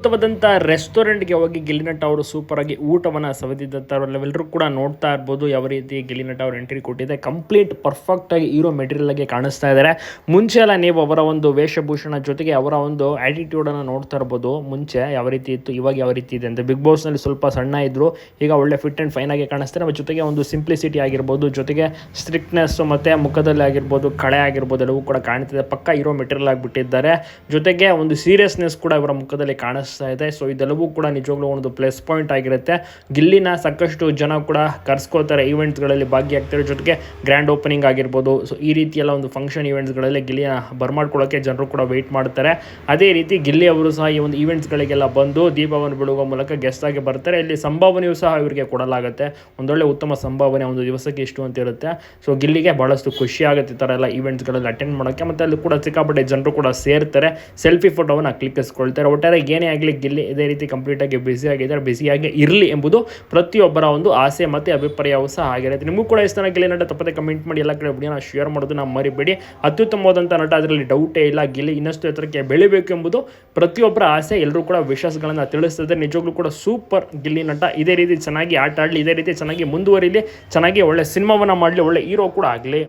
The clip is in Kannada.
ಅದ್ಭುತವಾದಂಥ ರೆಸ್ಟೋರೆಂಟ್ಗೆ ಹೋಗಿ ಗಿಲ್ಲಿ ನಟ ಅವರು ಸೂಪರಾಗಿ ಊಟವನ್ನು ಸವಿದಿದ್ದಂಥವರೆಲ್ಲರೂ ಕೂಡ ನೋಡ್ತಾ ಇರ್ಬೋದು. ಯಾವ ರೀತಿ ಗಿಲ್ಲಿ ನಟ ಅವರು ಎಂಟ್ರಿ ಕೊಟ್ಟಿದೆ, ಕಂಪ್ಲೀಟ್ ಪರ್ಫೆಕ್ಟಾಗಿ ಹೀರೋ ಮೆಟೀರಿಯಲ್ ಆಗಿ ಕಾಣಿಸ್ತಾ ಇದ್ದಾರೆ. ಮುಂಚೆ ಎಲ್ಲ ನೀವು ಅವರ ಒಂದು ವೇಷಭೂಷಣ ಜೊತೆಗೆ ಅವರ ಒಂದು ಆ್ಯಟಿಟ್ಯೂಡನ್ನು ನೋಡ್ತಾ ಇರ್ಬೋದು. ಮುಂಚೆ ಯಾವ ರೀತಿ ಇತ್ತು, ಇವಾಗ ಯಾವ ರೀತಿ ಇದೆ ಅಂತ. ಬಿಗ್ ಬಾಸ್ನಲ್ಲಿ ಸ್ವಲ್ಪ ಸಣ್ಣ ಇದ್ದರು, ಈಗ ಒಳ್ಳೆ ಫಿಟ್ ಆ್ಯಂಡ್ ಫೈನ್ ಆಗಿ ಕಾಣಿಸ್ತಾರೆ. ಮತ್ತು ಜೊತೆಗೆ ಒಂದು ಸಿಂಪ್ಲಿಸಿಟಿ ಆಗಿರ್ಬೋದು, ಜೊತೆಗೆ ಸ್ಟ್ರಿಕ್ಟ್ನೆಸ್ಸು ಮತ್ತು ಮುಖದಲ್ಲಿ ಆಗಿರ್ಬೋದು, ಕಳೆ ಆಗಿರ್ಬೋದು, ಎಲ್ಲವೂ ಕೂಡ ಕಾಣ್ತಿದೆ. ಪಕ್ಕ ಹೀರೋ ಮೆಟೀರಿಯಲ್ ಆಗಿಬಿಟ್ಟಿದ್ದಾರೆ. ಜೊತೆಗೆ ಒಂದು ಸೀರಿಯಸ್ನೆಸ್ ಕೂಡ ಇವರ ಮುಖದಲ್ಲಿ ಕಾಣಿಸ್ತಾ ಇದೆ. ಸೊ ಇದೆಲ್ಲವೂ ಕೂಡ ನಿಜವಾಗ್ಲೂ ಒಂದು ಪ್ಲಸ್ ಪಾಯಿಂಟ್ ಆಗಿರುತ್ತೆ. ಗಿಲ್ಲಿನ ಸಾಕಷ್ಟು ಜನ ಕೂಡ ಕರ್ಸ್ಕೋತಾರೆ, ಈವೆಂಟ್ಸ್ಗಳಲ್ಲಿ ಭಾಗಿಯಾಗ್ತಾರೆ. ಜೊತೆಗೆ ಗ್ರ್ಯಾಂಡ್ ಓಪನಿಂಗ್ ಆಗಿರ್ಬೋದು, ಸೊ ಈ ರೀತಿ ಎಲ್ಲ ಒಂದು ಫಂಕ್ಷನ್ ಈವೆಂಟ್ಸ್ಗಳಲ್ಲಿ ಗಿಲ್ಲಿನ ಬರ್ಮಾಡ್ಕೊಳ್ಳೋಕ್ಕೆ ಜನರು ಕೂಡ ವೆಯ್ಟ್ ಮಾಡ್ತಾರೆ. ಅದೇ ರೀತಿ ಗಿಲ್ಲಿ ಅವರು ಸಹ ಈ ಒಂದು ಈವೆಂಟ್ಸ್ಗಳಿಗೆಲ್ಲ ಬಂದು ದೀಪವನ್ನು ಬಿಡುವ ಮೂಲಕ ಗೆಸ್ಟ್ ಆಗಿ ಬರ್ತಾರೆ. ಇಲ್ಲಿ ಸಂಭಾವನೆಯೂ ಸಹ ಇವರಿಗೆ ಕೊಡಲಾಗುತ್ತೆ. ಒಂದೊಳ್ಳೆ ಉತ್ತಮ ಸಂಭಾವನೆ, ಒಂದು ದಿವಸಕ್ಕೆ ಇಷ್ಟು ಅಂತ ಇರುತ್ತೆ. ಸೊ ಗಿಲ್ಲಿಗೆ ಭಾಳಷ್ಟು ಖುಷಿ ಆಗುತ್ತೆ ಈ ಥರ ಎಲ್ಲ ಈವೆಂಟ್ಸ್ಗಳಲ್ಲಿ ಅಟೆಂಡ್ ಮಾಡೋಕ್ಕೆ. ಮತ್ತು ಅಲ್ಲಿ ಕೂಡ ಸಿಕ್ಕಾಪಟ್ಟೆ ಜನರು ಕೂಡ ಸೇರ್ತಾರೆ, ಸೆಲ್ಫಿ ಫೋಟೋವನ್ನು ಕ್ಲಿಕ್ಕಿಸ್ಕೊಳ್ತಾರೆ. ಒಟ್ಟಾರೆ ಏನೇ ಆಗಲಿ ಗಿಲ್ಲಿ ಇದೇ ರೀತಿ ಕಂಪ್ಲೀಟಾಗಿ ಬ್ಯುಸಿಯಾಗಿದ್ದಾರೆ, ಬ್ಯುಸಿಯಾಗಿ ಇರಲಿ ಎಂಬುದು ಪ್ರತಿಯೊಬ್ಬರ ಒಂದು ಆಸೆ ಮತ್ತು ಅಭಿಪ್ರಾಯವೂ ಸಹ ಆಗಿರುತ್ತೆ. ನಿಮಗೂ ಕೂಡ ಇಷ್ಟ ಗಿಲ್ಲಿ ನಟ ತಪ್ಪದೆ ಕಮೆಂಟ್ ಮಾಡಿ, ಎಲ್ಲ ಕಡೆ ವಿಡಿಯೋನ ಶೇರ್ ಮಾಡೋದನ್ನ ಮರಿಬೇಡಿ. ಅತ್ಯುತ್ತಮವಾದಂಥ ನಟ, ಅದರಲ್ಲಿ ಡೌಟೇ ಇಲ್ಲ. ಗಿಲ್ಲಿ ಇನ್ನಷ್ಟು ಎತ್ತರಕ್ಕೆ ಬೆಳಿಬೇಕು ಎಂಬುದು ಪ್ರತಿಯೊಬ್ಬರ ಆಸೆ. ಎಲ್ಲರೂ ಕೂಡ ವಿಶ್ವಾಸಗಳನ್ನು ತಿಳಿಸ್ತದೆ. ನಿಜವಾಗ್ಲೂ ಕೂಡ ಸೂಪರ್ ಗಿಲ್ಲಿ ನಟ ಇದೇ ರೀತಿ ಚೆನ್ನಾಗಿ ಆಟ ಆಡಲಿ, ಇದೇ ರೀತಿ ಚೆನ್ನಾಗಿ ಮುಂದುವರಿಲಿ, ಚೆನ್ನಾಗಿ ಒಳ್ಳೆ ಸಿನಿಮಾವನ್ನು ಮಾಡಲಿ, ಒಳ್ಳೆ ಹೀರೋ ಕೂಡ ಆಗಲಿ.